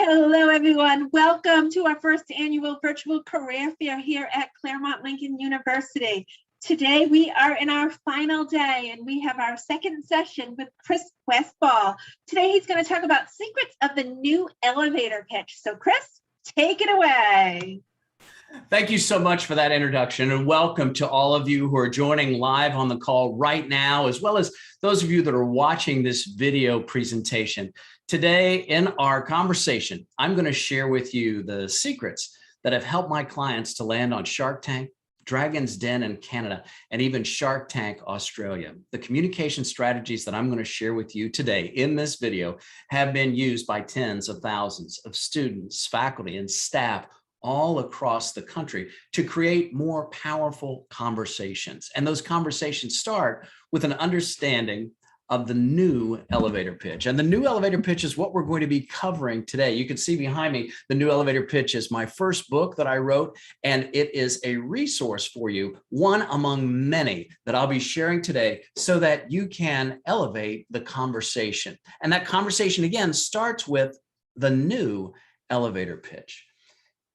Hello, everyone. Welcome to our first annual virtual career fair here at Claremont Lincoln University. Today, we are in our final day, and we have our second session with Chris Westfall. Today, he's going to talk about secrets of the new elevator pitch. So, Chris, take it away. Thank you so much for that introduction, and welcome to all of you who are joining live on the call right now, as well as those of you that are watching this video presentation. Today in our conversation, I'm going to share with you the secrets that have helped my clients to land on Shark Tank, Dragon's Den in Canada, and even Shark Tank Australia. The communication strategies that I'm going to share with you today in this video have been used by tens of thousands of students, faculty, and staff all across the country to create more powerful conversations. And those conversations start with an understanding of the new elevator pitch. And the new elevator pitch is what we're going to be covering today. You can see behind me, the new elevator pitch is my first book that I wrote, and it is a resource for you, one among many that I'll be sharing today so that you can elevate the conversation. And that conversation, again, starts with the new elevator pitch.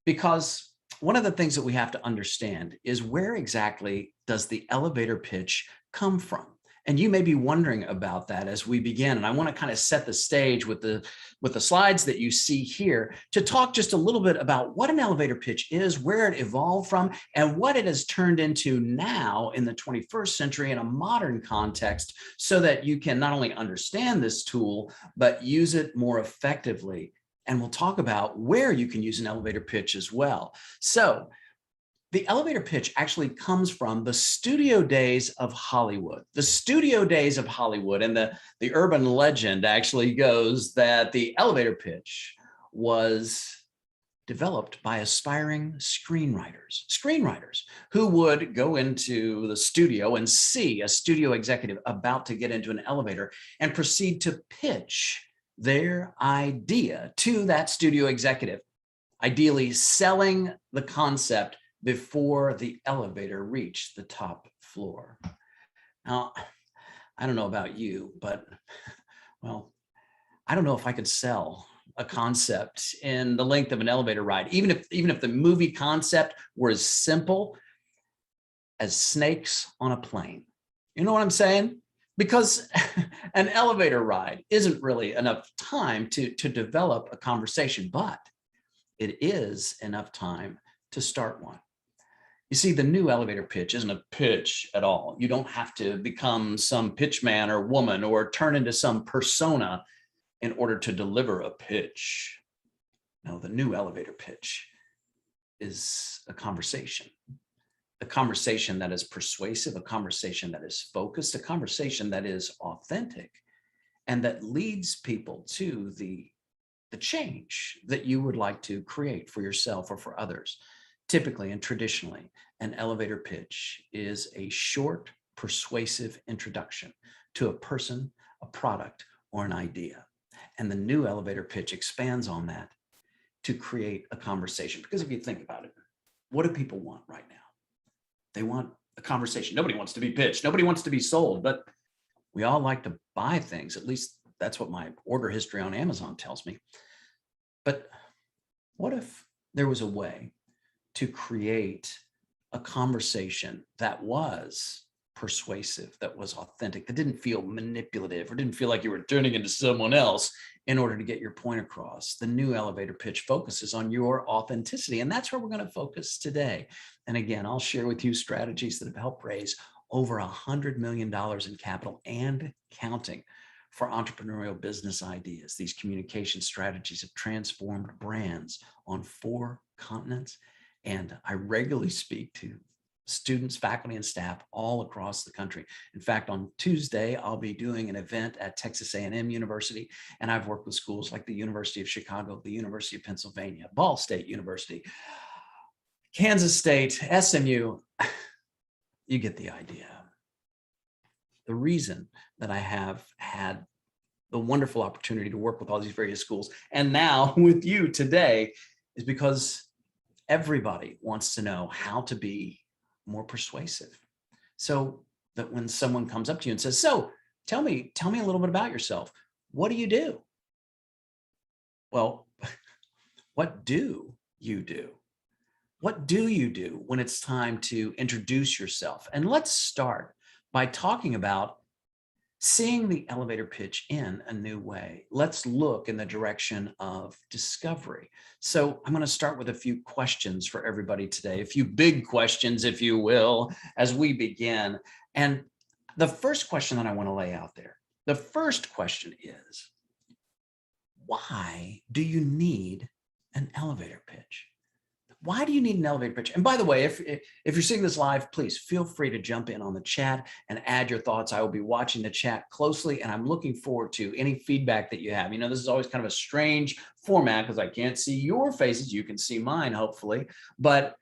Because one of the things that we have to understand is where exactly does the elevator pitch come from? And you may be wondering about that as we begin. And I want to kind of set the stage with the slides that you see here to talk just a little bit about what an elevator pitch is, where it evolved from, and what it has turned into now in the 21st century in a modern context, so that you can not only understand this tool, but use it more effectively. And we'll talk about where you can use an elevator pitch as well. So the elevator pitch actually comes from the studio days of Hollywood. The studio days of Hollywood, and the urban legend actually goes that the elevator pitch was developed by aspiring screenwriters who would go into the studio and see a studio executive about to get into an elevator and proceed to pitch their idea to that studio executive, ideally selling the concept before the elevator reached the top floor. Now, I don't know about you, but, well, I don't know if I could sell a concept in the length of an elevator ride, even if the movie concept were as simple as snakes on a plane. You know what I'm saying? Because an elevator ride isn't really enough time to develop a conversation, but it is enough time to start one. You see, the new elevator pitch isn't a pitch at all. You don't have to become some pitch man or woman or turn into some persona in order to deliver a pitch. No, the new elevator pitch is a conversation that is persuasive, a conversation that is focused, a conversation that is authentic, and that leads people to the change that you would like to create for yourself or for others. Typically and traditionally, an elevator pitch is a short, persuasive introduction to a person, a product, or an idea. And the new elevator pitch expands on that to create a conversation. Because if you think about it, what do people want right now? They want a conversation. Nobody wants to be pitched. Nobody wants to be sold, but we all like to buy things. At least that's what my order history on Amazon tells me. But what if there was a way to create a conversation that was persuasive, that was authentic, that didn't feel manipulative or didn't feel like you were turning into someone else in order to get your point across? The new elevator pitch focuses on your authenticity, and that's where we're going to focus today. And again, I'll share with you strategies that have helped raise over $100 million in capital and counting for entrepreneurial business ideas. These communication strategies have transformed brands on 4 continents. And I regularly speak to students, faculty, and staff all across the country. In fact, on Tuesday, I'll be doing an event at Texas A&M University, and I've worked with schools like the University of Chicago, the University of Pennsylvania, Ball State University, Kansas State, SMU. You get the idea. The reason that I have had the wonderful opportunity to work with all these various schools, and now with you today, is because everybody wants to know how to be more persuasive. So that when someone comes up to you and says, so tell me a little bit about yourself. What do you do? Well, what do you do? What do you do when it's time to introduce yourself? And let's start by talking about seeing the elevator pitch in a new way. Let's look in the direction of discovery. So I'm going to start with a few questions for everybody today, a few big questions, if you will, as we begin. And the first question that I want to lay out there, the first question is, why do you need an elevator pitch? Why do you need an elevator pitch? And by the way, if you're seeing this live, please feel free to jump in on the chat and add your thoughts. I will be watching the chat closely, and I'm looking forward to any feedback that you have. You know, this is always kind of a strange format because I can't see your faces. You can see mine, hopefully, but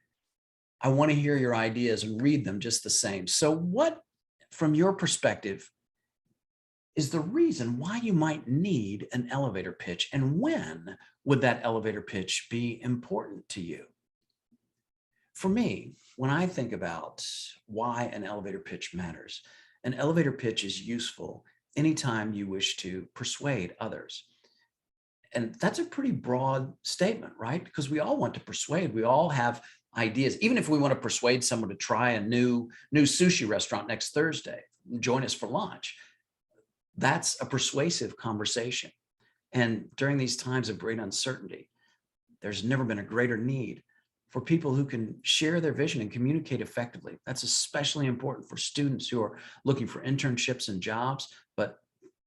I want to hear your ideas and read them just the same. So what, from your perspective, is the reason why you might need an elevator pitch, and when would that elevator pitch be important to you? For me, when I think about why an elevator pitch matters, an elevator pitch is useful anytime you wish to persuade others. And that's a pretty broad statement, right? Because we all want to persuade. We all have ideas. Even if we want to persuade someone to try a new sushi restaurant next Thursday, join us for lunch, that's a persuasive conversation. And during these times of great uncertainty, there's never been a greater need for people who can share their vision and communicate effectively. That's especially important for students who are looking for internships and jobs, but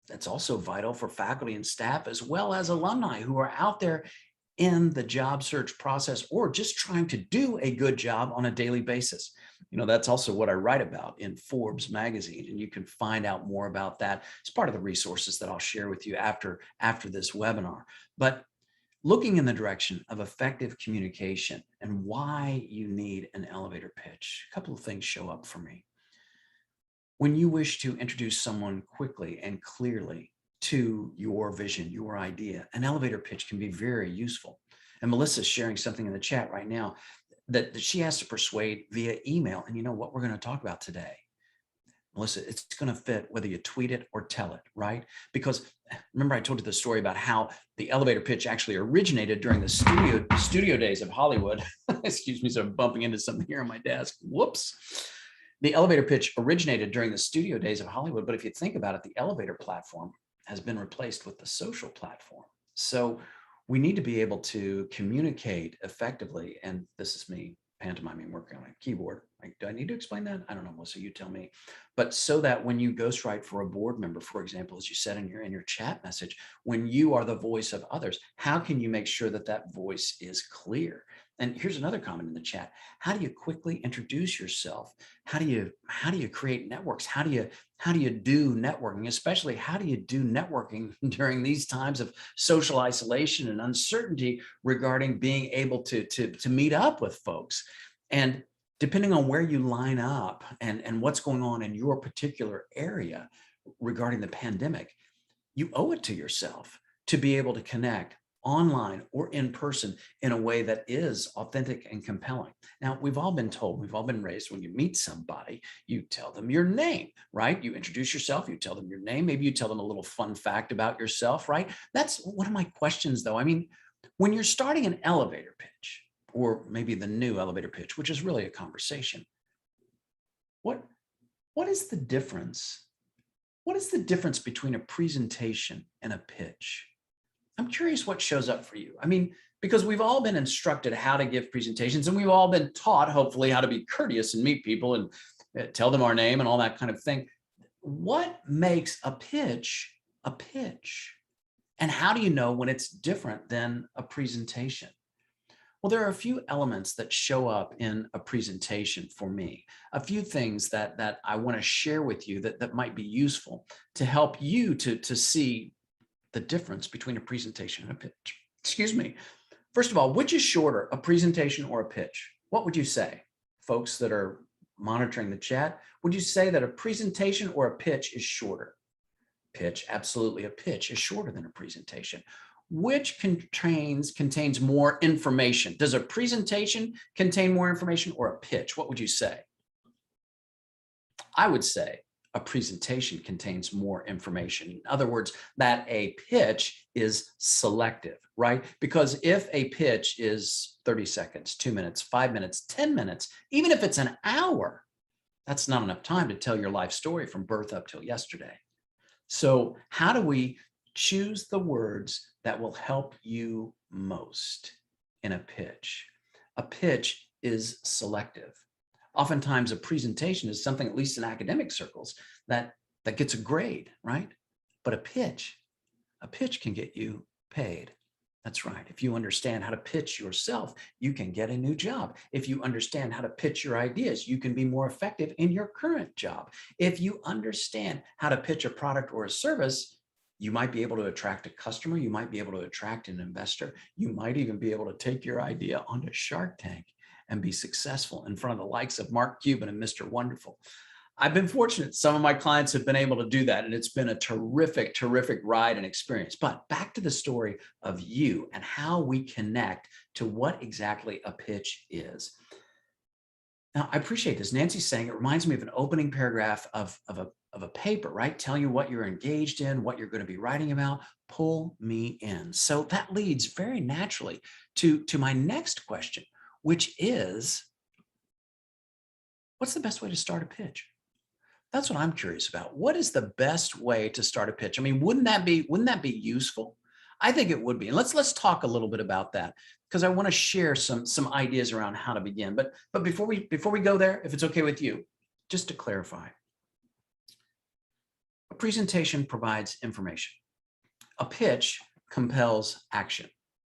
that's also vital for faculty and staff, as well as alumni who are out there in the job search process or just trying to do a good job on a daily basis. You know, that's also what I write about in Forbes magazine, and you can find out more about that as part of the resources that I'll share with you after this webinar. But looking in the direction of effective communication and why you need an elevator pitch, a couple of things show up for me. When you wish to introduce someone quickly and clearly to your vision, your idea, an elevator pitch can be very useful. And Melissa's sharing something in the chat right now that she has to persuade via email. And you know what we're going to talk about today? Melissa, it's going to fit whether you tweet it or tell it, right? Because remember I told you the story about how the elevator pitch actually originated during the studio days of Hollywood. Excuse me, so I'm bumping into something here on my desk. Whoops. The elevator pitch originated during the studio days of Hollywood, but if you think about it, the elevator platform has been replaced with the social platform. So we need to be able to communicate effectively, and this is me pantomiming, working on a keyboard. Like, do I need to explain that? I don't know, Melissa, you tell me. But so that when you ghostwrite for a board member, for example, as you said in your chat message, when you are the voice of others, how can you make sure that that voice is clear? And here's another comment in the chat. How do you quickly introduce yourself? How do you create networks? How do you do networking? Especially, how do you do networking during these times of social isolation and uncertainty regarding being able to meet up with folks? And depending on where you line up and what's going on in your particular area regarding the pandemic, you owe it to yourself to be able to connect online or in person in a way that is authentic and compelling. Now, we've all been told, we've all been raised, when you meet somebody, you tell them your name, right? You introduce yourself, you tell them your name, maybe you tell them a little fun fact about yourself, right? That's one of my questions though. I mean, when you're starting an elevator pitch, or maybe the new elevator pitch, which is really a conversation, what is the difference? What is the difference between a presentation and a pitch? I'm curious what shows up for you. I mean, because we've all been instructed how to give presentations, and we've all been taught, hopefully, how to be courteous and meet people and tell them our name and all that kind of thing. What makes a pitch a pitch? And how do you know when it's different than a presentation? Well, there are a few elements that show up in a presentation for me, a few things that I want to share with you that might be useful to help you to see the difference between a presentation and a pitch. Excuse me. First of all, which is shorter, a presentation or a pitch? What would you say, folks that are monitoring the chat? Would you say that a presentation or a pitch is shorter? Pitch, absolutely. A pitch is shorter than a presentation. Which contains more information? Does a presentation contain more information or a pitch? What would you say? I would say a presentation contains more information. In other words, that a pitch is selective, right? Because if a pitch is 30 seconds, 2 minutes, 5 minutes, 10 minutes, even if it's an hour, that's not enough time to tell your life story from birth up till yesterday. So how do we choose the words that will help you most in a pitch? A pitch is selective. Oftentimes a presentation is something, at least in academic circles, that gets a grade, right? But a pitch can get you paid. That's right. If you understand how to pitch yourself, you can get a new job. If you understand how to pitch your ideas, you can be more effective in your current job. If you understand how to pitch a product or a service, you might be able to attract a customer. You might be able to attract an investor. You might even be able to take your idea onto Shark Tank and be successful in front of the likes of Mark Cuban and Mr. Wonderful. I've been fortunate. Some of my clients have been able to do that, and it's been a terrific, terrific ride and experience. But back to the story of you and how we connect to what exactly a pitch is. Now, I appreciate this. Nancy's saying it reminds me of an opening paragraph of a paper, right? Telling you what you're engaged in, what you're going to be writing about. Pull me in. So that leads very naturally to my next question, which is, what's the best way to start a pitch? That's what I'm curious about. What is the best way to start a pitch? I mean, wouldn't that be useful? I think it would be. And let's talk a little bit about that, because I want to share some ideas around how to begin. But before we go there, if it's okay with you, just to clarify, a presentation provides information. A pitch compels action.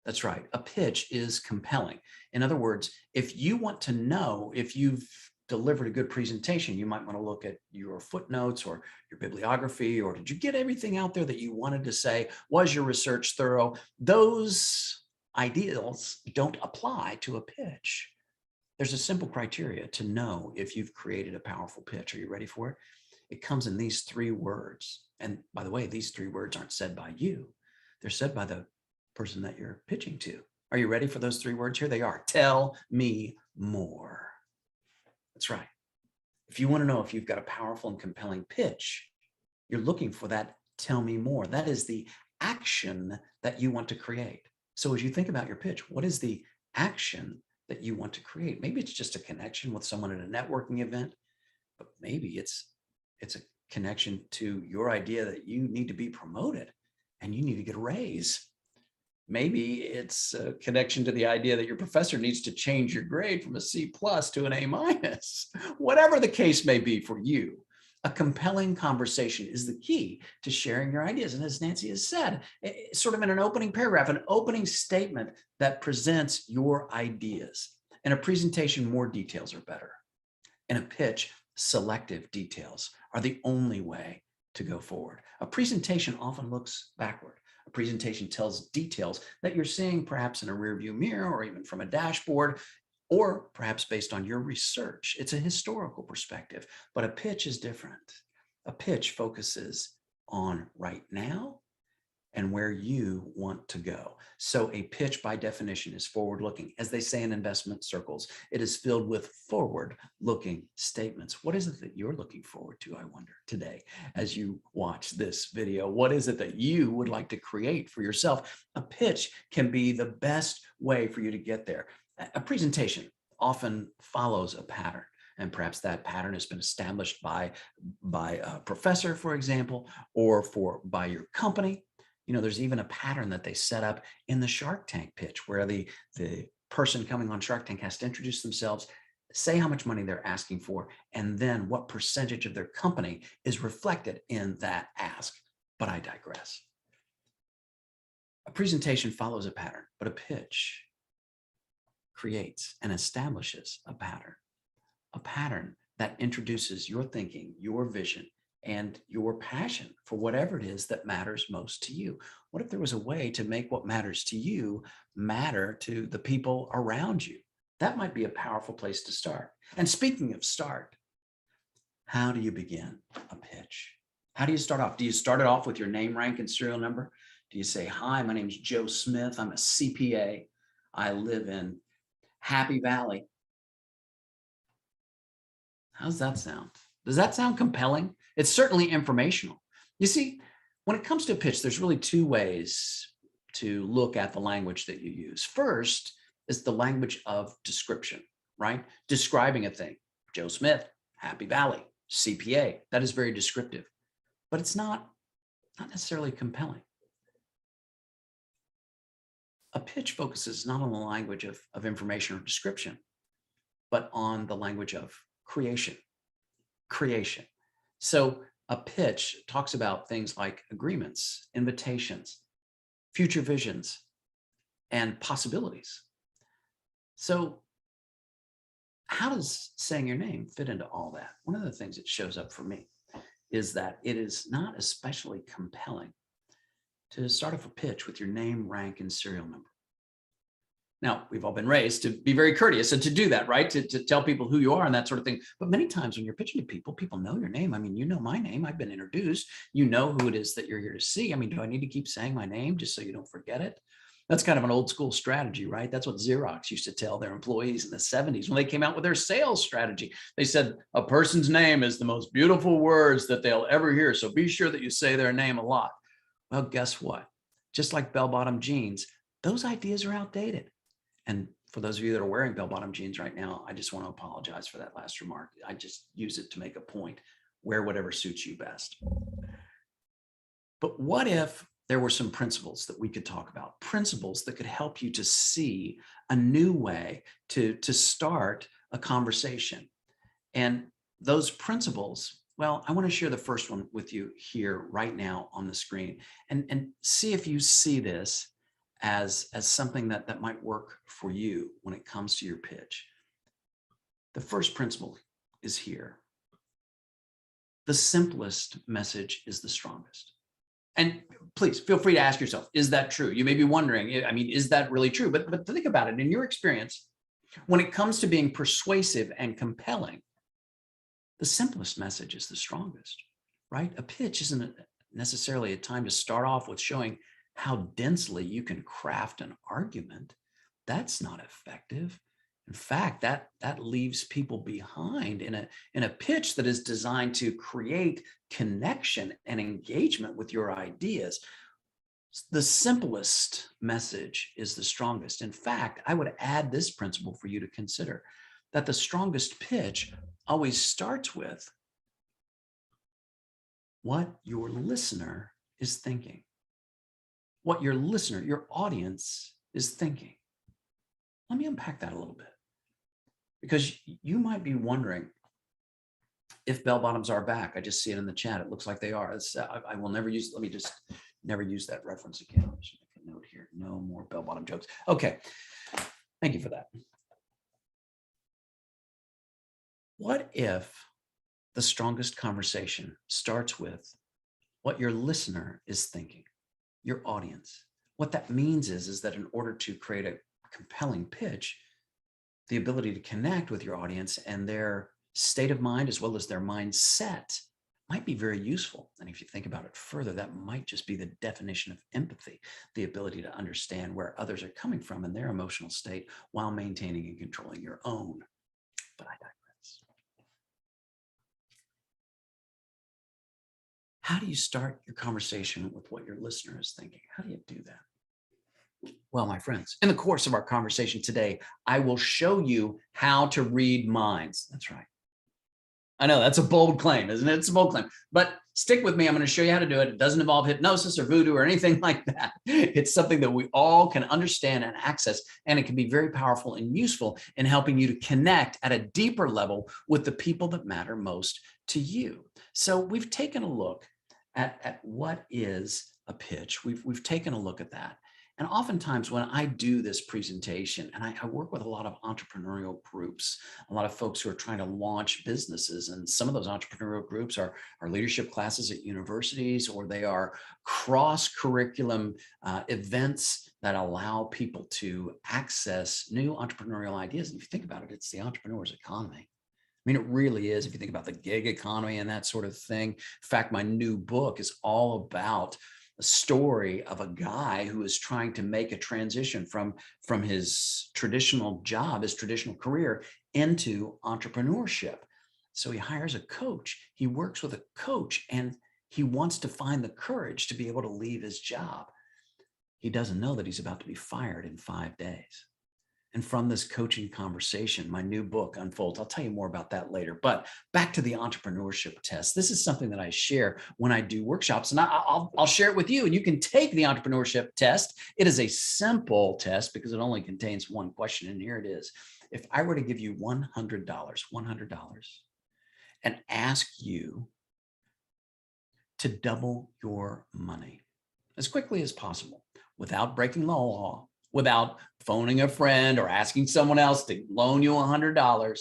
That's right. A pitch is compelling. In other words, if you want to know if you've delivered a good presentation, you might want to look at your footnotes or your bibliography, or did you get everything out there that you wanted to say? Was your research thorough? Those ideals don't apply to a pitch. There's a simple criteria to know if you've created a powerful pitch. Are you ready for it? It comes in these 3 words. And by the way, these 3 words aren't said by you. They're said by the person that you're pitching to. Are you ready for those 3 words? Here they are. Tell me more. That's right. If you want to know if you've got a powerful and compelling pitch, you're looking for that tell me more. That is the action that you want to create. So as you think about your pitch, what is the action that you want to create? Maybe it's just a connection with someone at a networking event, but maybe it's a connection to your idea that you need to be promoted and you need to get a raise. Maybe it's a connection to the idea that your professor needs to change your grade from a C+ to an A-. Whatever the case may be for you, a compelling conversation is the key to sharing your ideas. And as Nancy has said, sort of in an opening paragraph, an opening statement that presents your ideas. In a presentation, more details are better. In a pitch, selective details are the only way to go forward. A presentation often looks backward. A presentation tells details that you're seeing perhaps in a rearview mirror or even from a dashboard, or perhaps based on your research. It's a historical perspective, but a pitch is different. A pitch focuses on right now and where you want to go. So a pitch by definition is forward-looking. As they say in investment circles, it is filled with forward-looking statements. What is it that you're looking forward to, I wonder, today as you watch this video? What is it that you would like to create for yourself? A pitch can be the best way for you to get there. A presentation often follows a pattern. And perhaps that pattern has been established by a professor, for example, or by your company. You know, there's even a pattern that they set up in the Shark Tank pitch where the person coming on Shark Tank has to introduce themselves, say how much money they're asking for, and then what percentage of their company is reflected in that ask. But I digress. A presentation follows a pattern, but a pitch creates and establishes a pattern that introduces your thinking, your vision, and your passion for whatever it is that matters most to you. What if there was a way to make what matters to you matter to the people around you? That might be a powerful place to start. And speaking of start, how do you begin a pitch? How do you start off? Do you start it off with your name, rank, and serial number? Do you say, hi, my name is Joe Smith. I'm a CPA. I live in Happy Valley. How's that sound? Does that sound compelling? It's certainly informational. You see, when it comes to a pitch, there's really two ways to look at the language that you use. First is the language of description, right? Describing a thing. Joe Smith, Happy Valley, CPA. That is very descriptive, but it's not necessarily compelling. A pitch focuses not on the language of information or description, but on the language of creation. So a pitch talks about things like agreements, invitations, future visions, and possibilities. So how does saying your name fit into all that? One of the things that shows up for me is that it is not especially compelling to start off a pitch with your name, rank, and serial number. Now, we've all been raised to be very courteous and to do that, right? To tell people who you are and that sort of thing. But many times when you're pitching to people, people know your name. I mean, you know my name. I've been introduced. You know who it is that you're here to see. I mean, do I need to keep saying my name just so you don't forget it? That's kind of an old school strategy, right? That's what Xerox used to tell their employees in the 70s when they came out with their sales strategy. They said, a person's name is the most beautiful words that they'll ever hear. So be sure that you say their name a lot. Well, guess what? Just like bell-bottom jeans, those ideas are outdated. And for those of you that are wearing bell-bottom jeans right now, I just want to apologize for that last remark. I just use it to make a point. Wear whatever suits you best. But what if there were some principles that we could talk about, principles that could help you to see a new way to start a conversation? And those principles, well, I want to share the first one with you here right now on the screen and see if you see this as something that might work for you when it comes to your pitch. The first principle is here. The simplest message is the strongest. And please feel free to ask yourself, is that true? You may be wondering, I mean, is that really true? But think about it. In your experience, when it comes to being persuasive and compelling, the simplest message is the strongest, right? A pitch isn't necessarily a time to start off with showing how densely you can craft an argument. That's not effective. In fact, that leaves people behind in a pitch that is designed to create connection and engagement with your ideas. The simplest message is the strongest. In fact, I would add this principle for you to consider, that the strongest pitch always starts with what your listener is thinking. What your listener, your audience is thinking. Let me unpack that a little bit, because you might be wondering if bell bottoms are back. I just see it in the chat. It looks like they are. I will never use, let me just never use that reference again. I'll just make a note here. No more bell bottom jokes. Okay. Thank you for that. What if the strongest conversation starts with what your listener is thinking, your audience? What that means is that in order to create a compelling pitch, the ability to connect with your audience and their state of mind as well as their mindset might be very useful. And if you think about it further, that might just be the definition of empathy, the ability to understand where others are coming from in their emotional state while maintaining and controlling your own. But I digress. How do you start your conversation with what your listener is thinking? How do you do that? Well, my friends, in the course of our conversation today, I will show you how to read minds. That's right. I know that's a bold claim, isn't it? It's a bold claim, but stick with me. I'm going to show you how to do it. It doesn't involve hypnosis or voodoo or anything like that. It's something that we all can understand and access, and it can be very powerful and useful in helping you to connect at a deeper level with the people that matter most to you. So we've taken a look at what is a pitch. We've taken a look at that. And oftentimes when I do this presentation, and I work with a lot of entrepreneurial groups, a lot of folks who are trying to launch businesses, and some of those entrepreneurial groups are leadership classes at universities, or they are cross-curriculum events that allow people to access new entrepreneurial ideas. And if you think about it, it's the entrepreneur's economy. I mean, it really is. If you think about the gig economy and that sort of thing. In fact, my new book is all about a story of a guy who is trying to make a transition from his traditional job, his traditional career, into entrepreneurship. So he hires a coach. He works with a coach, and he wants to find the courage to be able to leave his job. He doesn't know that he's about to be fired in 5 days. And from this coaching conversation, my new book unfolds. I'll tell you more about that later. But back to the entrepreneurship test. This is something that I share when I do workshops, and I'll share it with you, and you can take the entrepreneurship test. It is a simple test because it only contains one question, and here it is. If I were to give you $100, and ask you to double your money as quickly as possible without breaking the law, without phoning a friend or asking someone else to loan you $100.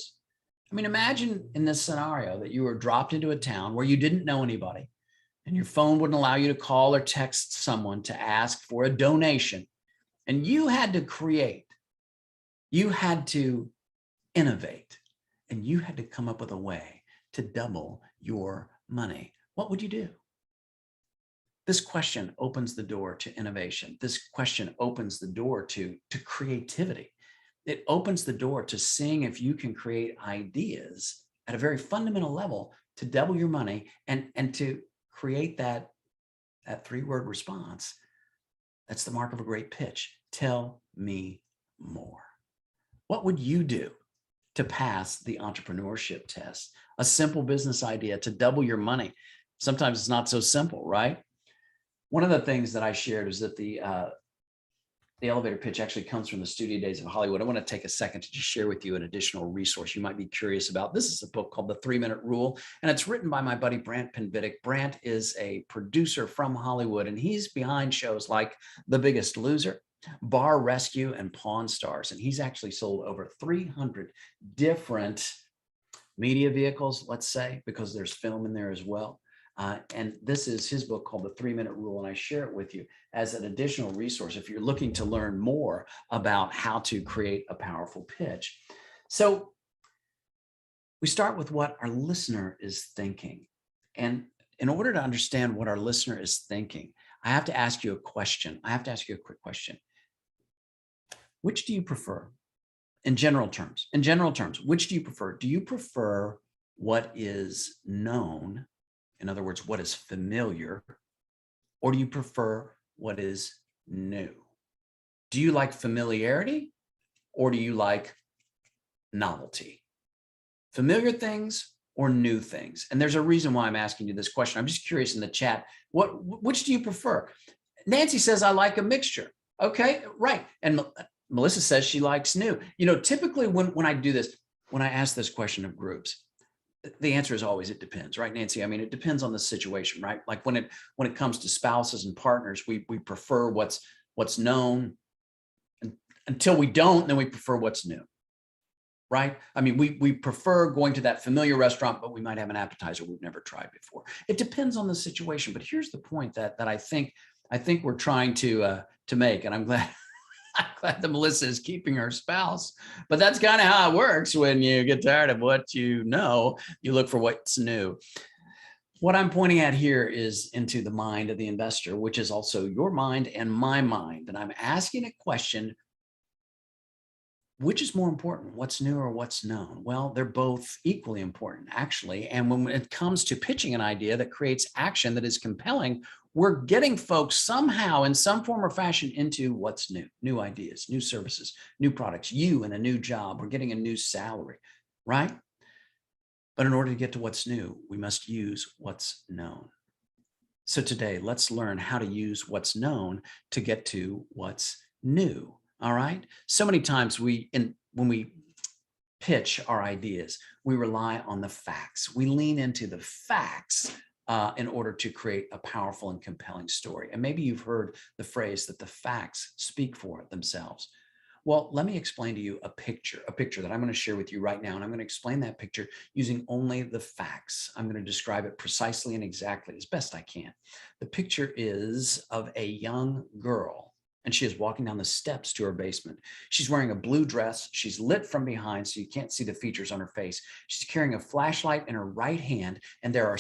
I mean, imagine in this scenario that you were dropped into a town where you didn't know anybody and your phone wouldn't allow you to call or text someone to ask for a donation. And you had to create, you had to innovate, and you had to come up with a way to double your money. What would you do? This question opens the door to innovation. This question opens the door to creativity. It opens the door to seeing if you can create ideas at a very fundamental level to double your money and to create that 3-word response. That's the mark of a great pitch. Tell me more. What would you do to pass the entrepreneurship test? A simple business idea to double your money. Sometimes it's not so simple, right? One of the things that I shared is that the elevator pitch actually comes from the studio days of Hollywood. I want to take a second to just share with you an additional resource you might be curious about. This is a book called The 3-Minute Rule, and it's written by my buddy, Brant Pinvidic. Brant is a producer from Hollywood, and he's behind shows like The Biggest Loser, Bar Rescue, and Pawn Stars. And he's actually sold over 300 different media vehicles, let's say, because there's film in there as well. And this is his book called The 3-Minute Rule, and I share it with you as an additional resource if you're looking to learn more about how to create a powerful pitch. So we start with what our listener is thinking. And in order to understand what our listener is thinking, I have to ask you a question. I have to ask you a quick question. Which do you prefer? In general terms, which do you prefer? Do you prefer what is known? In other words, what is familiar? Or do you prefer what is new? Do you like familiarity or do you like novelty? Familiar things or new things? And there's a reason why I'm asking you this question. I'm just curious in the chat, which do you prefer? Nancy says, I like a mixture. Okay, right. And Melissa says she likes new. You know, typically when I do this, when I ask this question of groups, the answer is always, it depends, right, Nancy? I mean, it depends on the situation, right? Like when it comes to spouses and partners, we prefer what's known until we don't, then we prefer what's new, right? I mean, we prefer going to that familiar restaurant, but we might have an appetizer we've never tried before. It depends on the situation, but here's the point that I think we're trying to make, and I'm glad that Melissa is keeping her spouse, but that's kind of how it works. When you get tired of what you know, you look for what's new. What I'm pointing at here is into the mind of the investor, which is also your mind and my mind. And I'm asking a question, which is more important, what's new or what's known? Well, they're both equally important, actually. And when it comes to pitching an idea that creates action that is compelling, we're getting folks somehow in some form or fashion into what's new ideas, new services, new products, you in a new job, we're getting a new salary, right? But in order to get to what's new, we must use what's known. So today, let's learn how to use what's known to get to what's new, all right? So many times when we pitch our ideas, we rely on the facts. We lean into the facts in order to create a powerful and compelling story. And maybe you've heard the phrase that the facts speak for themselves. Well, let me explain to you a picture that I'm going to share with you right now. And I'm going to explain that picture using only the facts. I'm going to describe it precisely and exactly as best I can. The picture is of a young girl, and she is walking down the steps to her basement. She's wearing a blue dress. She's lit from behind, so you can't see the features on her face. She's carrying a flashlight in her right hand, and there are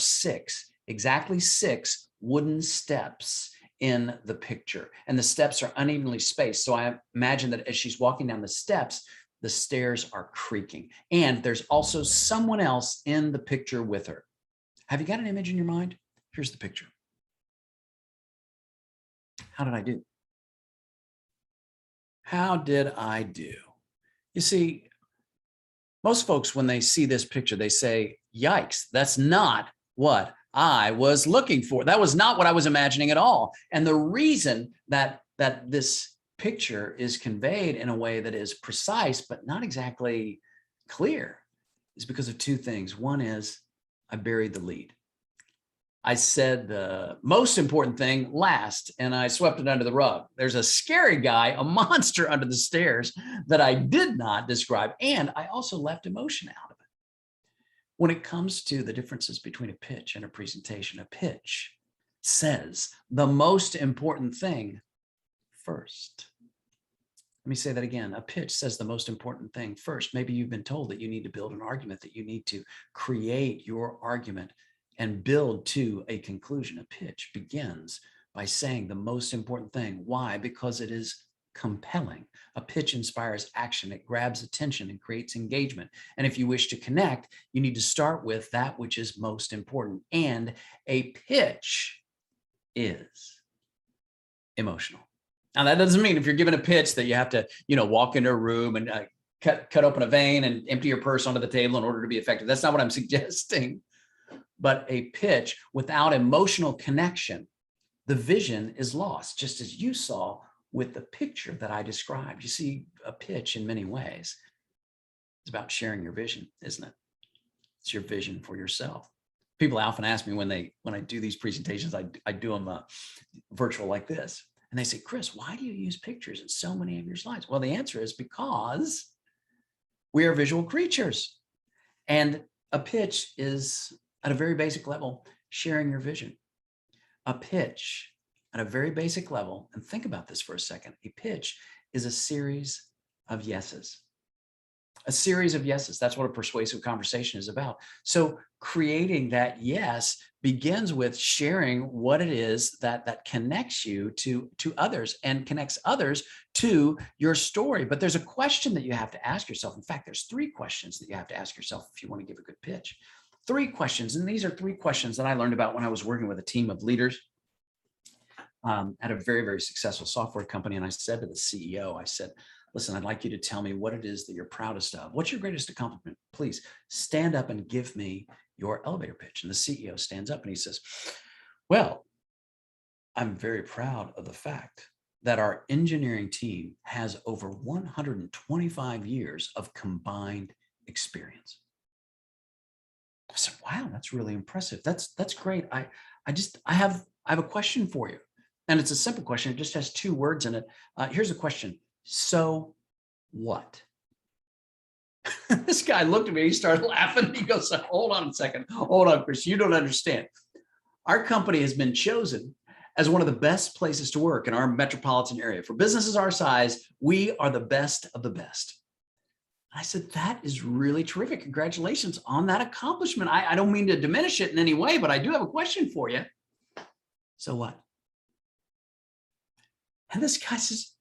exactly six wooden steps in the picture, and the steps are unevenly spaced. So I imagine that as she's walking down the steps, the stairs are creaking. And there's also someone else in the picture with her. Have you got an image in your mind? Here's the picture. How did I do? How did I do? You see, most folks, when they see this picture, they say, yikes, that's not what I was looking for. That was not what I was imagining at all. And the reason that this picture is conveyed in a way that is precise, but not exactly clear, is because of two things. One is I buried the lead. I said the most important thing last, and I swept it under the rug. There's a scary guy, a monster under the stairs that I did not describe. And I also left emotion out of it. When it comes to the differences between a pitch and a presentation, a pitch says the most important thing first. Let me say that again. A pitch says the most important thing first. Maybe you've been told that you need to build an argument, that you need to create your argument and build to a conclusion. A pitch begins by saying the most important thing. Why? Because it is compelling. A pitch inspires action. It grabs attention and creates engagement. And if you wish to connect, you need to start with that which is most important. And a pitch is emotional. Now, that doesn't mean if you're given a pitch that you have to, walk into a room and cut open a vein and empty your purse onto the table in order to be effective. That's not what I'm suggesting. But a pitch without emotional connection, the vision is lost, just as you saw with the picture that I described. You see, a pitch in many ways is about sharing your vision, isn't it? It's your vision for yourself. People often ask me when I do these presentations, I do them virtual like this. And they say, Chris, why do you use pictures in so many of your slides? Well, the answer is because we are visual creatures. And a pitch is, at a very basic level, sharing your vision. A pitch at a very basic level, and think about this for a second, a pitch is a series of yeses. A series of yeses. That's what a persuasive conversation is about. So creating that yes begins with sharing what it is that connects you to others and connects others to your story. But there's a question that you have to ask yourself. In fact, there's 3 questions that you have to ask yourself if you want to give a good pitch. 3 questions. And these are 3 questions that I learned about when I was working with a team of leaders at a very, very successful software company. And I said to the CEO, I said, listen, I'd like you to tell me what it is that you're proudest of. What's your greatest accomplishment? Please stand up and give me your elevator pitch. And the CEO stands up and he says, well, I'm very proud of the fact that our engineering team has over 125 years of combined experience. I said, wow, that's really impressive. That's great. I have a question for you. And it's a simple question. It just has 2 words in it. Here's a question. So what? This guy looked at me, he started laughing. He goes, hold on a second. Hold on, Chris, you don't understand. Our company has been chosen as one of the best places to work in our metropolitan area. For businesses our size, we are the best of the best. I said, that is really terrific. Congratulations on that accomplishment. I don't mean to diminish it in any way, but I do have a question for you. So what? And this guy says,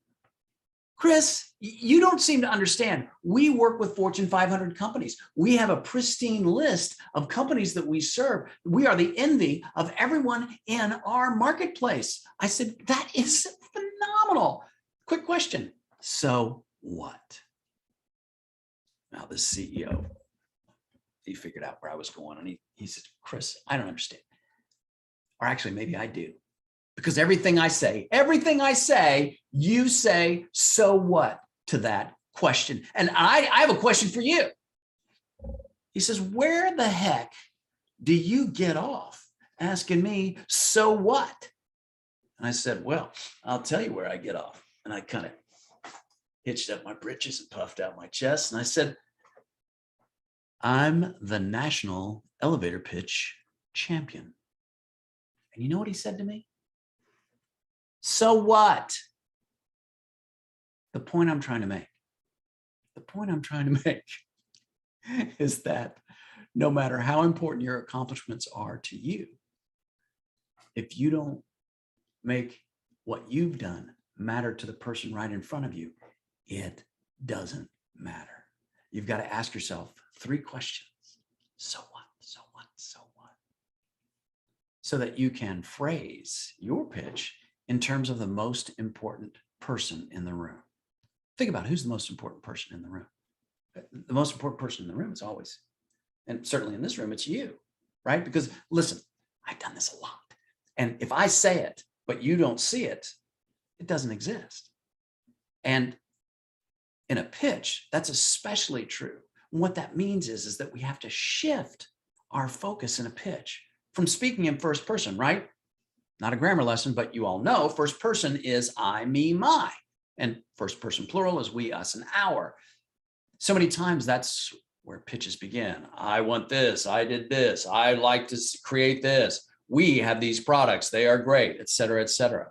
Chris, you don't seem to understand. We work with Fortune 500 companies. We have a pristine list of companies that we serve. We are the envy of everyone in our marketplace. I said, that is phenomenal. Quick question. So what? Now, the CEO, he figured out where I was going. And he said, Chris, I don't understand. Or actually, maybe I do. Because everything I say, you say, so what to that question? And I have a question for you. He says, where the heck do you get off asking me, so what? And I said, well, I'll tell you where I get off. And I kind of hitched up my britches and puffed out my chest. And I said, I'm the national elevator pitch champion. And you know what he said to me? So what? The point I'm trying to make is that no matter how important your accomplishments are to you, if you don't make what you've done matter to the person right in front of you, it doesn't matter. You've got to ask yourself 3 questions. So what? So what? So what? So that you can phrase your pitch in terms of the most important person in the room. Think about who's the most important person in the room. The most important person in the room is always, and certainly in this room, it's you, right? Because listen, I've done this a lot. And if I say it, but you don't see it, it doesn't exist. And in a pitch, that's especially true. And what that means is that we have to shift our focus in a pitch from speaking in first person, right? Not a grammar lesson, but you all know first person is I, me, my. And first person plural is we, us, and our. So many times that's where pitches begin. I want this, I did this, I like to create this. We have these products, they are great, et cetera, et cetera.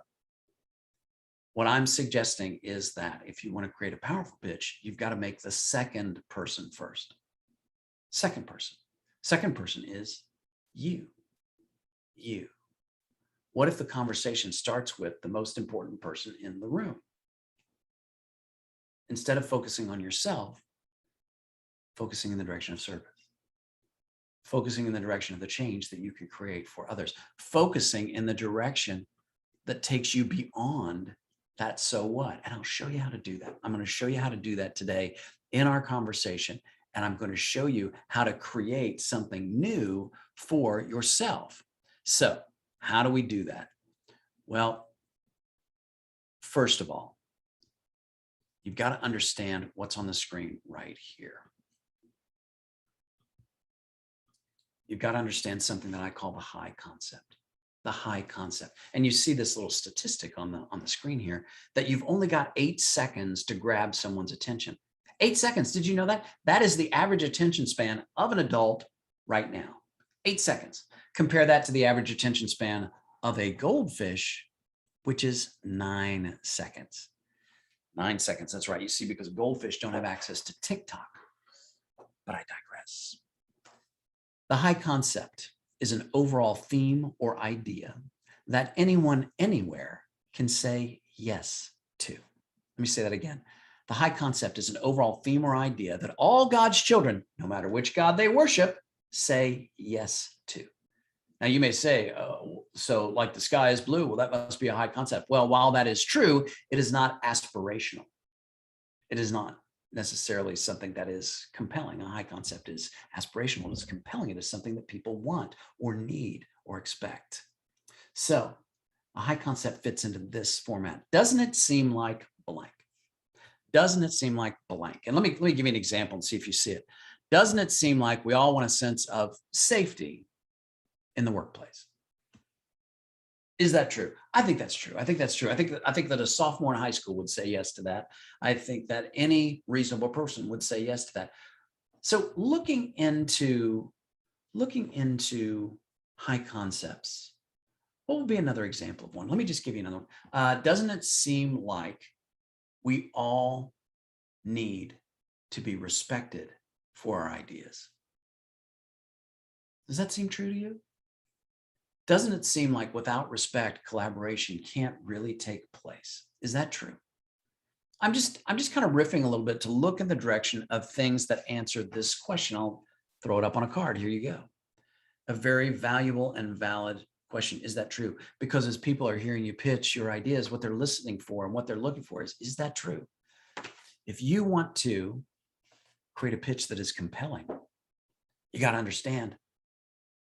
What I'm suggesting is that if you want to create a powerful pitch, you've got to make the second person first. Second person. Second person is you. You. What if the conversation starts with the most important person in the room? Instead of focusing on yourself, focusing in the direction of service, focusing in the direction of the change that you can create for others, focusing in the direction that takes you beyond that so what? And I'll show you how to do that. I'm going to show you how to do that today in our conversation. And I'm going to show you how to create something new for yourself. So how do we do that? Well, first of all, you've got to understand what's on the screen right here. You've got to understand something that I call the high concept. The high concept. And you see this little statistic on the screen here that you've only got 8 seconds to grab someone's attention. 8 seconds. Did you know that? That is the average attention span of an adult right now. 8 seconds. Compare that to the average attention span of a goldfish, which is 9 seconds. 9 seconds. That's right. You see, because goldfish don't have access to TikTok. But I digress. The high concept is an overall theme or idea that anyone anywhere can say yes to. Let me say that again. The high concept is an overall theme or idea that all God's children, no matter which God they worship, say yes to. Now you may say, oh, so like the sky is blue, well, that must be a high concept. Well, while that is true, it is not aspirational. It is not necessarily something that is compelling. A high concept is aspirational. It's compelling. It is something that people want or need or expect. So a high concept fits into this format. Doesn't it seem like blank? Doesn't it seem like blank? And let me give you an example and see if you see it. Doesn't it seem like we all want a sense of safety in the workplace? Is that true? I think that's true. I think that's true. I think that a sophomore in high school would say yes to that. I think that any reasonable person would say yes to that. So looking into high concepts, what would be another example of one? Let me just give you another one. Doesn't it seem like we all need to be respected for our ideas? Does that seem true to you? Doesn't it seem like without respect, collaboration can't really take place? Is that true? I'm just kind of riffing a little bit to look in the direction of things that answer this question. I'll throw it up on a card. Here you go. A very valuable and valid question. Is that true? Because as people are hearing you pitch your ideas, what they're listening for and what they're looking for is that true? If you want to create a pitch that is compelling, you got to understand,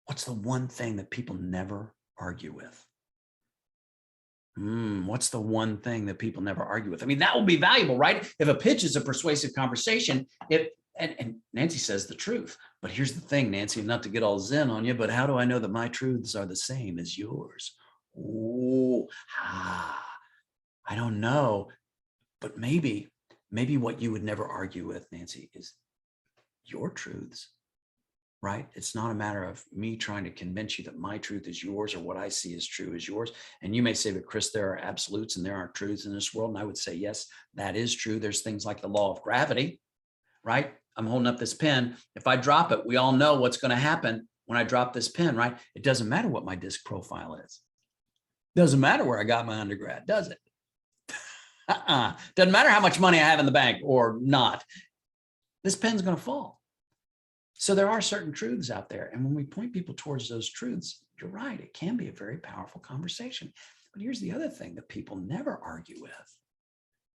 what's the one thing that people never argue with? What's the one thing that people never argue with? I mean, that will be valuable, right? If a pitch is a persuasive conversation, and Nancy says the truth. But here's the thing, Nancy, not to get all zen on you, but how do I know that my truths are the same as yours? I don't know. But maybe what you would never argue with, Nancy, is your truths. Right? It's not a matter of me trying to convince you that my truth is yours or what I see as true is yours. And you may say, but Chris, there are absolutes and there are truths in this world. And I would say, yes, that is true. There's things like the law of gravity, right? I'm holding up this pen. If I drop it, we all know what's going to happen when I drop this pen, right? It doesn't matter what my disc profile is. Doesn't matter where I got my undergrad, does it? Doesn't matter how much money I have in the bank or not. this pen's going to fall. So there are certain truths out there. And when we point people towards those truths, you're right, it can be a very powerful conversation. But here's the other thing that people never argue with: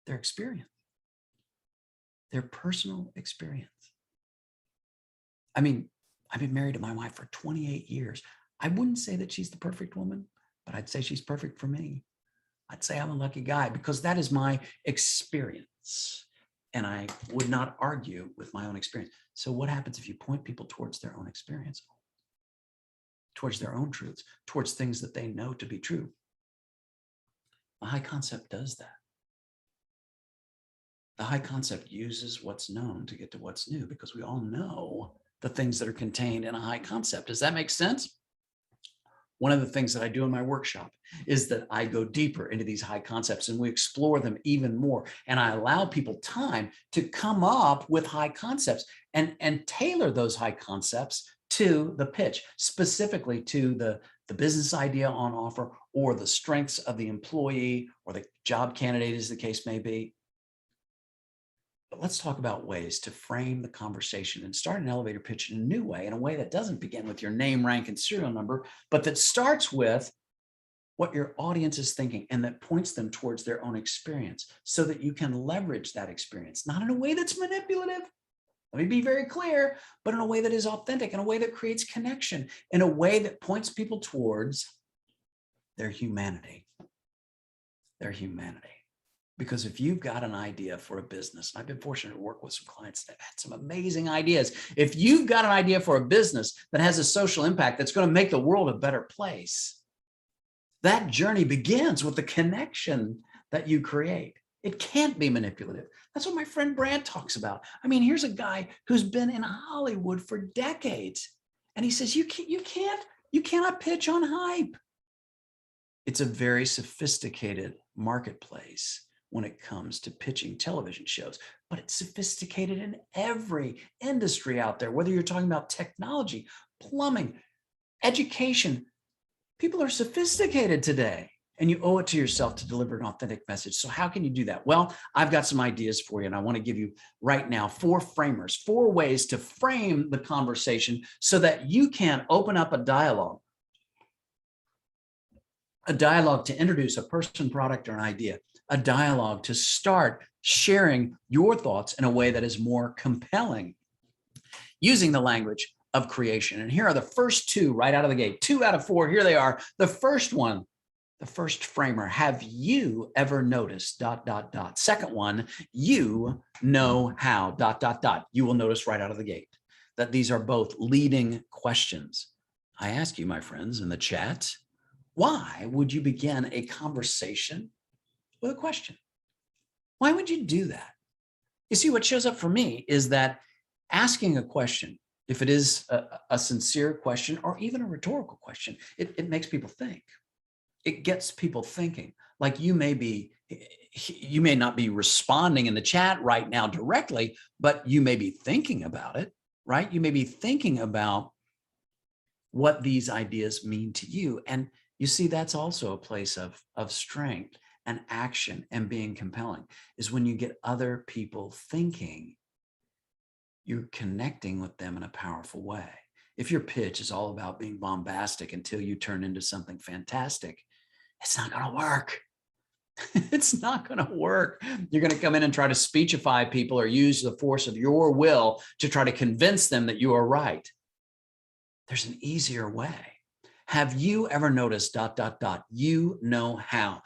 their experience, their personal experience. I mean, I've been married to my wife for 28 years. I wouldn't say that she's the perfect woman, but I'd say she's perfect for me. I'd say I'm a lucky guy because that is my experience. And I would not argue with my own experience. So what happens if you point people towards their own experience, towards their own truths, towards things that they know to be true? The high concept does that. The high concept uses what's known to get to what's new, because we all know the things that are contained in a high concept. Does that make sense? One of the things that I do in my workshop is that I go deeper into these high concepts and we explore them even more. And I allow people time to come up with high concepts and tailor those high concepts to the pitch, specifically to the business idea on offer, or the strengths of the employee or the job candidate, as the case may be. But let's talk about ways to frame the conversation and start an elevator pitch in a new way, in a way that doesn't begin with your name, rank, and serial number, but that starts with what your audience is thinking and that points them towards their own experience, so that you can leverage that experience, not in a way that's manipulative. Let me be very clear, but in a way that is authentic, in a way that creates connection, in a way that points people towards their humanity. Their humanity. Because if you've got an idea for a business, and I've been fortunate to work with some clients that had some amazing ideas. If you've got an idea for a business that has a social impact that's going to make the world a better place, that journey begins with the connection that you create. It can't be manipulative. That's what my friend Brad talks about. I mean, here's a guy who's been in Hollywood for decades, and he says, you cannot pitch on hype. It's a very sophisticated marketplace when it comes to pitching television shows, but it's sophisticated in every industry out there, whether you're talking about technology, plumbing, education. People are sophisticated today, and you owe it to yourself to deliver an authentic message. So how can you do that? Well, I've got some ideas for you, and I want to give you right now 4 framers, 4 ways to frame the conversation so that you can open up a dialogue to introduce a person, product, or an idea, a dialogue to start sharing your thoughts in a way that is more compelling, using the language of creation. And here are the first 2 right out of the gate. 2 out of 4, here they are. The first one, the first framer: have you ever noticed ... Second one, you know how ... You will notice right out of the gate that these are both leading questions. I ask you, my friends, in the chat, why would you begin a conversation with a question? Why would you do that? You see, what shows up for me is that asking a question, if it is a sincere question or even a rhetorical question, it makes people think. It gets people thinking. Like you may not be responding in the chat right now directly, but you may be thinking about it, right? You may be thinking about what these ideas mean to you. And you see, that's also a place of strength and action and being compelling, is when you get other people thinking, you're connecting with them in a powerful way. If your pitch is all about being bombastic until you turn into something fantastic, it's not going to work. It's not going to work. You're going to come in and try to speechify people or use the force of your will to try to convince them that you are right. There's an easier way. Have you ever noticed ... You know how?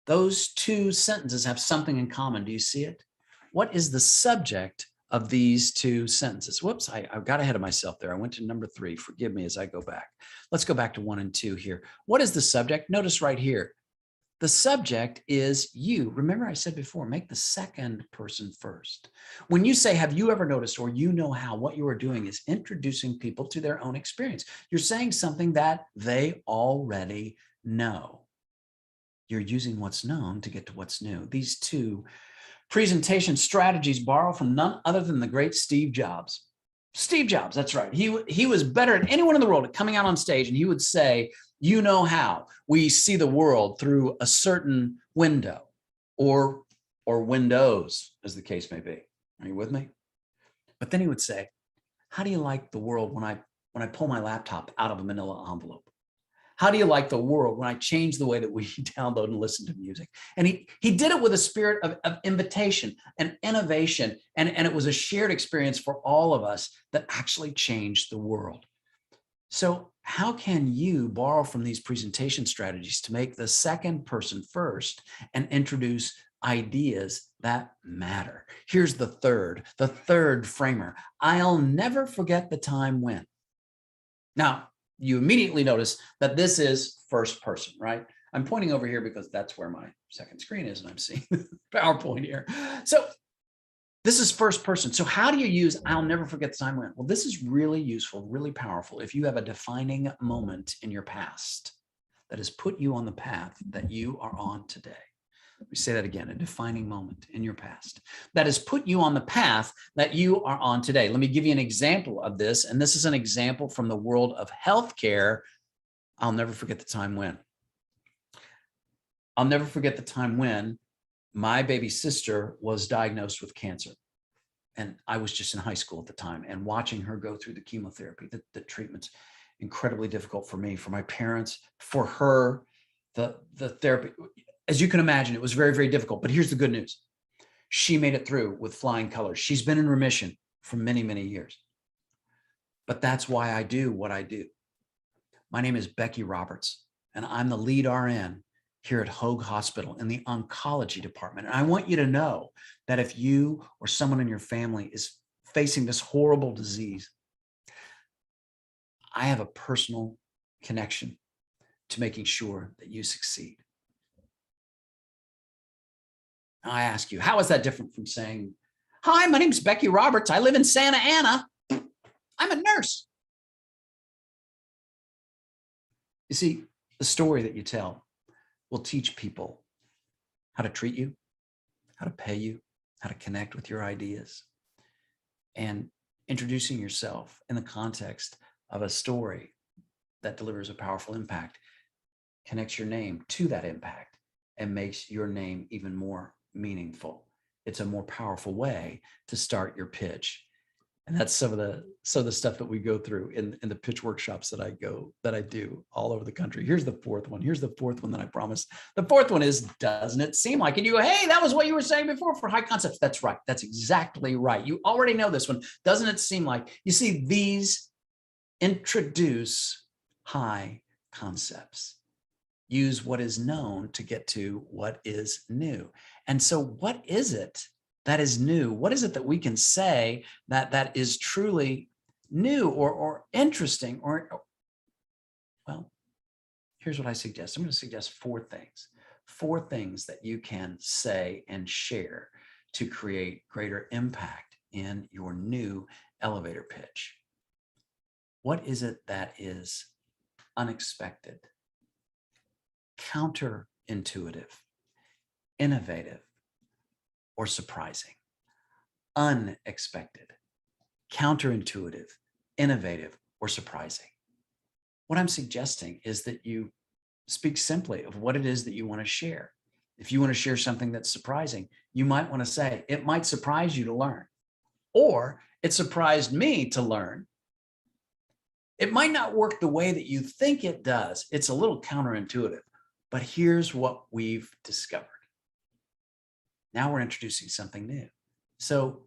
Those 2 sentences have something in common. Do you see it? What is the subject of these 2 sentences? Whoops, I got ahead of myself there. I went to number 3. Forgive me as I go back. Let's go back to 1 and 2 here. What is the subject? Notice right here. The subject is you. Remember I said before, make the second person first. When you say, have you ever noticed, or you know how, what you are doing is introducing people to their own experience. You're saying something that they already know. You're using what's known to get to what's new. These 2 presentation strategies borrow from none other than the great Steve Jobs. Steve Jobs, that's right. He was better than anyone in the world at coming out on stage, and he would say, you know how we see the world through a certain window or windows, as the case may be. Are you with me? But then he would say, how do you like the world when I pull my laptop out of a manila envelope? How do you like the world when I change the way that we download and listen to music? And he did it with a spirit of invitation and innovation. And it was a shared experience for all of us that actually changed the world. So how can you borrow from these presentation strategies to make the second person first and introduce ideas that matter? Here's the third framer. I'll never forget the time when. Now, you immediately notice that this is first person, right? I'm pointing over here because that's where my second screen is and I'm seeing the PowerPoint here. So this is first person. So how do you use I'll never forget the time when? Well, this is really useful, really powerful if you have a defining moment in your past that has put you on the path that you are on today. Let me say that again, a defining moment in your past that has put you on the path that you are on today. Let me give you an example of this. And this is an example from the world of healthcare. I'll never forget the time when. I'll never forget the time when my baby sister was diagnosed with cancer. And I was just in high school at the time, and watching her go through the chemotherapy, the treatment's incredibly difficult for me, for my parents, for her, the therapy. As you can imagine, it was very, very difficult. But here's the good news. She made it through with flying colors. She's been in remission for many, many years. But that's why I do what I do. My name is Becky Roberts, and I'm the lead RN here at Hoag Hospital in the oncology department. And I want you to know that if you or someone in your family is facing this horrible disease, I have a personal connection to making sure that you succeed. Now I ask you, how is that different from saying, hi, my name's Becky Roberts. I live in Santa Ana. I'm a nurse. You see, the story that you tell will teach people how to treat you, how to pay you, how to connect with your ideas. And introducing yourself in the context of a story that delivers a powerful impact connects your name to that impact and makes your name even more meaningful. It's a more powerful way to start your pitch. And that's some of the stuff that we go through in the pitch workshops that I do all over the country. Here's the fourth one. Here's the fourth one that I promised. The fourth one is, doesn't it seem like? And you go, hey, that was what you were saying before for high concepts. That's right. That's exactly right. You already know this one. Doesn't it seem like? You see, these introduce high concepts. Use what is known to get to what is new. And so what is it that is new? What is it that we can say that is truly new or interesting? Well, here's what I suggest. I'm going to suggest four things that you can say and share to create greater impact in your new elevator pitch. What is it that is unexpected, counterintuitive, innovative, or surprising? Unexpected, counterintuitive, innovative, or surprising. What I'm suggesting is that you speak simply of what it is that you want to share. If you want to share something that's surprising, you might want to say, it might surprise you to learn, or it surprised me to learn. It might not work the way that you think it does. It's a little counterintuitive, but here's what we've discovered. Now we're introducing something new. So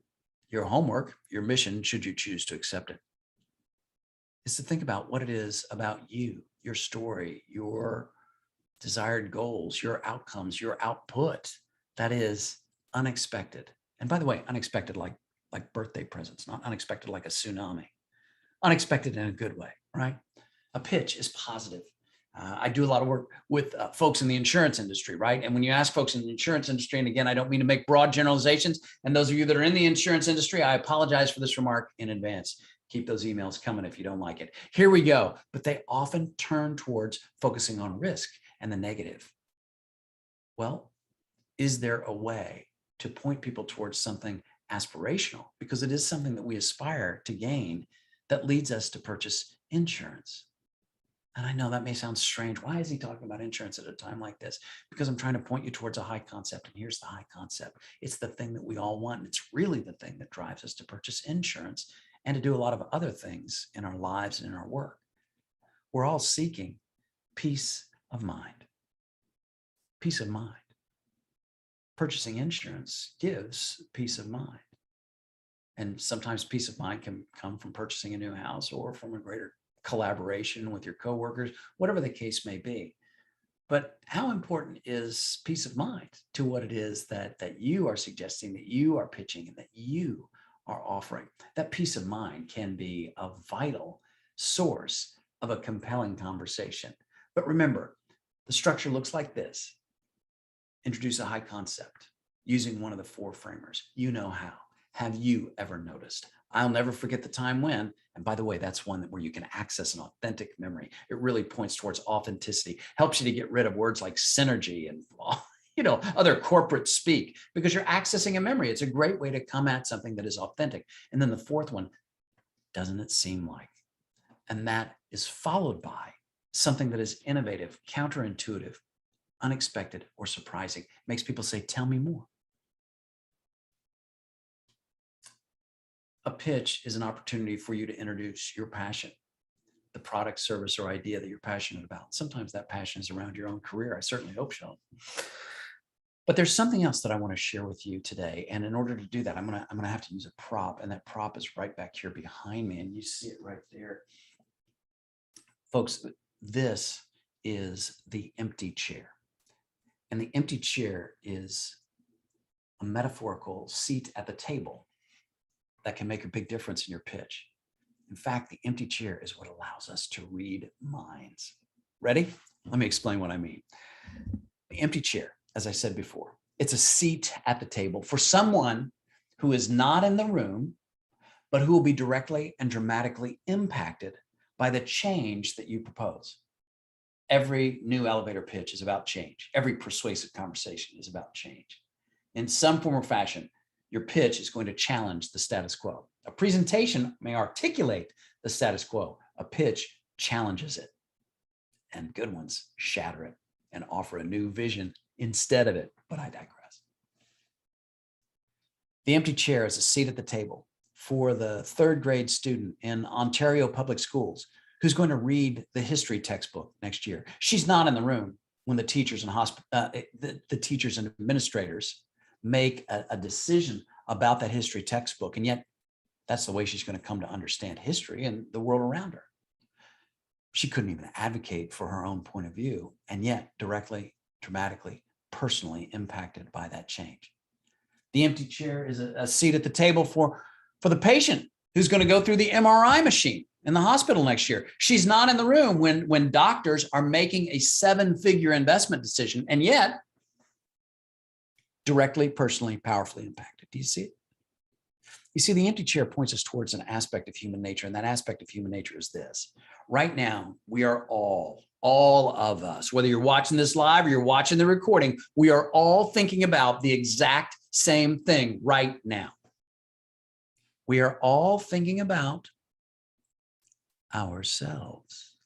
your homework, your mission, should you choose to accept it, is to think about what it is about you, your story, your desired goals, your outcomes, your output that is unexpected. And by the way, unexpected like birthday presents, not unexpected like a tsunami. Unexpected in a good way, right? A pitch is positive. I do a lot of work with folks in the insurance industry, right? And when you ask folks in the insurance industry, and again, I don't mean to make broad generalizations, and those of you that are in the insurance industry, I apologize for this remark in advance. Keep those emails coming if you don't like it. Here we go. But they often turn towards focusing on risk and the negative. Well, is there a way to point people towards something aspirational? Because it is something that we aspire to gain that leads us to purchase insurance. And I know that may sound strange. Why is he talking about insurance at a time like this? Because I'm trying to point you towards a high concept. And here's the high concept. It's the thing that we all want. And it's really the thing that drives us to purchase insurance and to do a lot of other things in our lives and in our work. We're all seeking peace of mind. Peace of mind. Purchasing insurance gives peace of mind. And sometimes peace of mind can come from purchasing a new house or from a greater collaboration with your coworkers, whatever the case may be. But how important is peace of mind to what it is that you are suggesting, that you are pitching, and that you are offering? That peace of mind can be a vital source of a compelling conversation. But remember, the structure looks like this. Introduce a high concept using one of the four framers. You know how. Have you ever noticed? I'll never forget the time when, and by the way, that's one where you can access an authentic memory. It really points towards authenticity, helps you to get rid of words like synergy and other corporate speak, because you're accessing a memory. It's a great way to come at something that is authentic. And then the fourth one, doesn't it seem like? And that is followed by something that is innovative, counterintuitive, unexpected, or surprising. Makes people say, tell me more. A pitch is an opportunity for you to introduce your passion, the product, service, or idea that you're passionate about. Sometimes that passion is around your own career. I certainly hope so. But there's something else that I want to share with you today. And in order to do that, I'm gonna have to use a prop, and that prop is right back here behind me, and you see it right there. Folks, this is the empty chair. And the empty chair is a metaphorical seat at the table that can make a big difference in your pitch. In fact, the empty chair is what allows us to read minds. Ready? Let me explain what I mean. The empty chair, as I said before, it's a seat at the table for someone who is not in the room, but who will be directly and dramatically impacted by the change that you propose. Every new elevator pitch is about change. Every persuasive conversation is about change. In some form or fashion, your pitch is going to challenge the status quo. A presentation may articulate the status quo. A pitch challenges it. And good ones shatter it and offer a new vision instead of it. But I digress. The empty chair is a seat at the table for the third grade student in Ontario Public Schools who's going to read the history textbook next year. She's not in the room when the teachers and the teachers and administrators make a decision about that history textbook. And yet that's the way she's going to come to understand history and the world around her. She couldn't even advocate for her own point of view, and yet directly, dramatically, personally impacted by that change. The empty chair is a seat at the table for the patient who's going to go through the MRI machine in the hospital next year. She's not in the room when doctors are making a 7-figure investment decision, and yet directly, personally, powerfully impacted. Do you see it? You see, the empty chair points us towards an aspect of human nature, and that aspect of human nature is this. Right now, we are all of us, whether you're watching this live or you're watching the recording, we are all thinking about the exact same thing right now. We are all thinking about ourselves.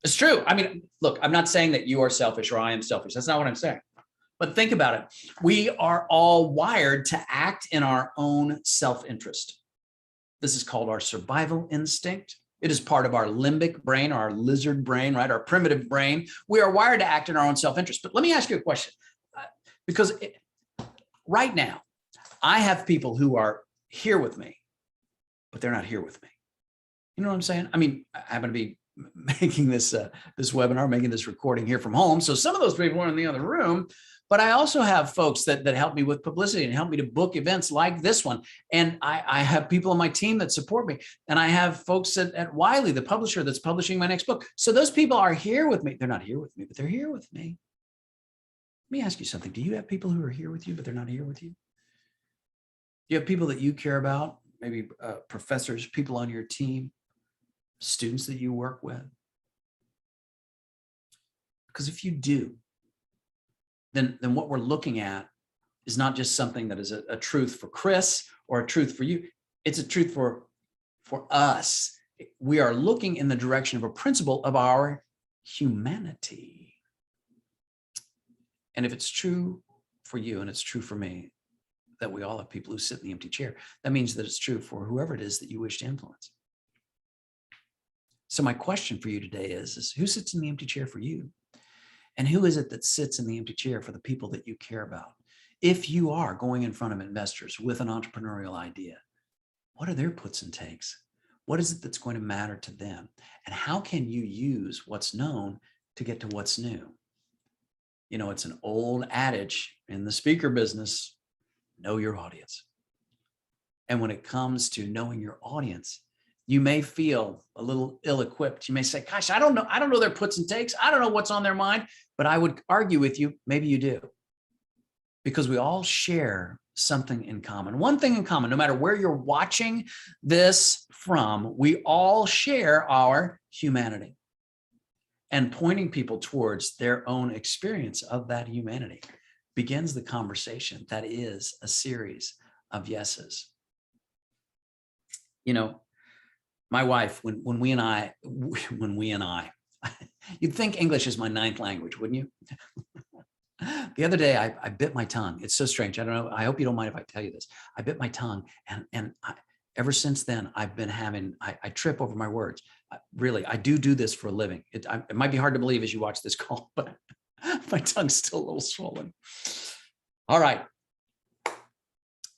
It's true. I mean, look, I'm not saying that you are selfish or I am selfish. That's not what I'm saying. But think about it. We are all wired to act in our own self-interest. This is called our survival instinct. It is part of our limbic brain, our lizard brain, right? Our primitive brain. We are wired to act in our own self-interest. But let me ask you a question. Because right now, I have people who are here with me, but they're not here with me. You know what I'm saying? I mean, I happen to be making this webinar, making this recording here from home. So some of those people are in the other room, but I also have folks that help me with publicity and help me to book events like this one. And I have people on my team that support me. And I have folks at Wiley, the publisher that's publishing my next book. So those people are here with me. They're not here with me, but they're here with me. Let me ask you something. Do you have people who are here with you, but they're not here with you? You have people that you care about, maybe professors, people on your team, students that you work with? Because if you do, then what we're looking at is not just something that is a truth for Chris or a truth for you. It's a truth for us we are looking in the direction of a principle of our humanity. And if it's true for you and it's true for me, that we all have people who sit in the empty chair, that means that it's true for whoever it is that you wish to influence. So my question for you today is who sits in the empty chair for you? And who is it that sits in the empty chair for the people that you care about? If you are going in front of investors with an entrepreneurial idea, what are their puts and takes? What is it that's going to matter to them? And how can you use what's known to get to what's new? You know, it's an old adage in the speaker business, know your audience. And when it comes to knowing your audience, you may feel a little ill-equipped. You may say, gosh, I don't know their puts and takes. I don't know what's on their mind, but I would argue with you, maybe you do. Because we all share something in common. One thing in common, no matter where you're watching this from, we all share our humanity. And pointing people towards their own experience of that humanity begins the conversation that is a series of yeses. You know, my wife, when we and I, you'd think English is my ninth language, wouldn't you? The other day, I bit my tongue. It's so strange. I don't know. I hope you don't mind if I tell you this. I bit my tongue, and ever since then, I've been having, I trip over my words. Really, I do this for a living. It might be hard to believe as you watch this call, but my tongue's still a little swollen. All right.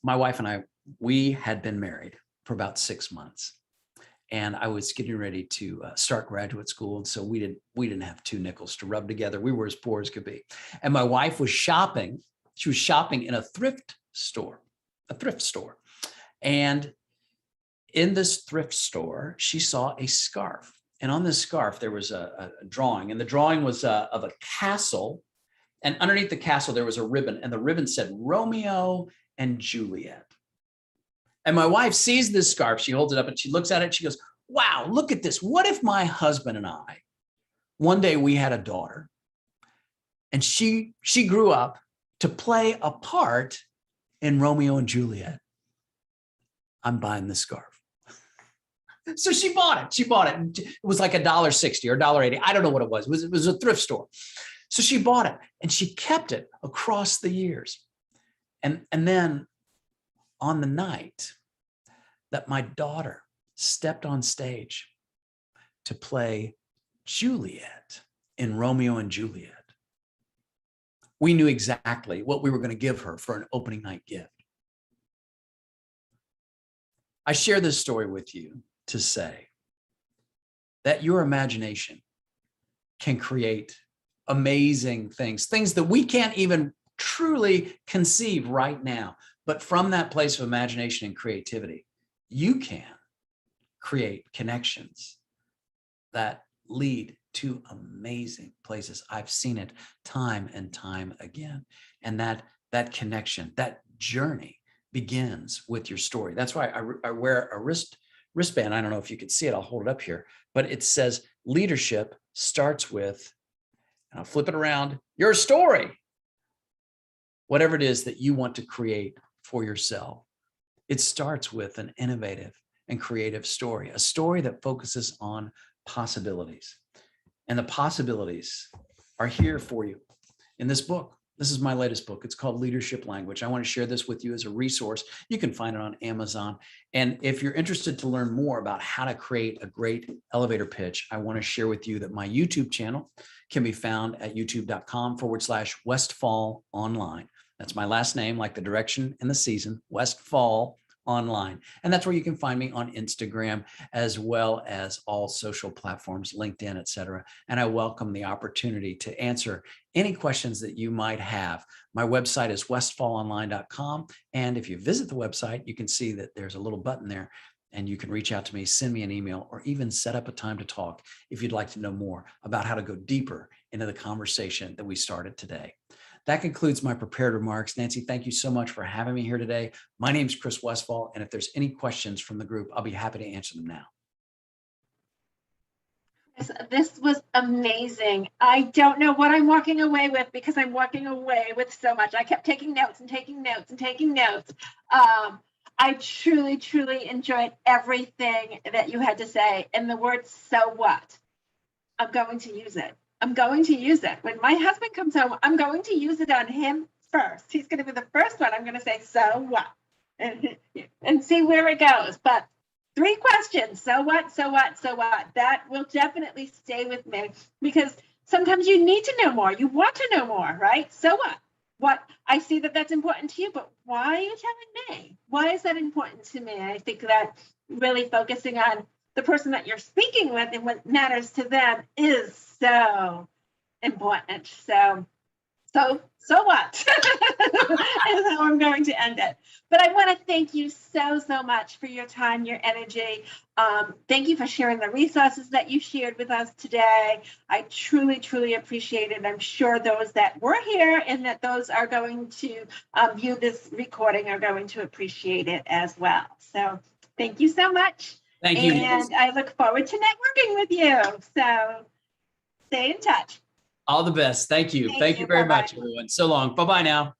My wife and I, we had been married for about 6 months. And I was getting ready to start graduate school. And so we didn't have 2 nickels to rub together. We were as poor as could be. And my wife was shopping. She was shopping in a thrift store. And in this thrift store, she saw a scarf. And on this scarf, there was a drawing. And the drawing was of a castle. And underneath the castle, there was a ribbon. And the ribbon said Romeo and Juliet. And my wife sees this scarf. She holds it up and she looks at it. She goes, wow, look at this. What if my husband and I, one day we had a daughter and she grew up to play a part in Romeo and Juliet? I'm buying this scarf. So she bought it. It was like $1.60 or $1.80. I don't know what it was. It was a thrift store. So she bought it and she kept it across the years. And then on the night that my daughter stepped on stage to play Juliet in Romeo and Juliet, we knew exactly what we were going to give her for an opening night gift. I share this story with you to say that your imagination can create amazing things that we can't even truly conceive right now. But from that place of imagination and creativity, you can create connections that lead to amazing places. I've seen it time and time again. And that connection, that journey begins with your story. That's why I wear a wristband. I don't know if you can see it. I'll hold it up here, but it says leadership starts with, and I'll flip it around, your story. Whatever it is that you want to create for yourself, it starts with an innovative and creative story, a story that focuses on possibilities. And the possibilities are here for you in this book. This is my latest book. It's called Leadership Language. I want to share this with you as a resource. You can find it on Amazon. And if you're interested to learn more about how to create a great elevator pitch, I want to share with you that my YouTube channel can be found at youtube.com/Westfall Online. That's my last name, like the direction and the season, Westfall Online. And that's where you can find me on Instagram, as well as all social platforms, LinkedIn, etc. And I welcome the opportunity to answer any questions that you might have. My website is westfallonline.com. And if you visit the website, you can see that there's a little button there and you can reach out to me, send me an email, or even set up a time to talk if you'd like to know more about how to go deeper into the conversation that we started today. That concludes my prepared remarks. Nancy, thank you so much for having me here today. My name is Chris Westfall, and if there's any questions from the group, I'll be happy to answer them now. This was amazing. I don't know what I'm walking away with because I'm walking away with so much. I kept taking notes and taking notes and taking notes. I truly, truly enjoyed everything that you had to say. And the word, so what? I'm going to use it. I'm going to use it. When my husband comes home, I'm going to use it on him first. He's going to be the first one. I'm going to say, so what? And see where it goes. But 3 questions. So what? So what? So what? That will definitely stay with me, because sometimes you need to know more. You want to know more, right? So what? What? I see that that's important to you, but why are you telling me? Why is that important to me? I think that really focusing on the person that you're speaking with and what matters to them is so important. So what is how I'm going to end it. But I want to thank you so much for your time, your energy. Thank you for sharing the resources that you shared with us today. I truly, truly appreciate it. I'm sure those that were here and that those are going to view this recording are going to appreciate it as well. So thank you so much. Thank you. And I look forward to networking with you. So stay in touch. All the best. Thank you. Thank you very much, everyone. So long. Bye-bye now.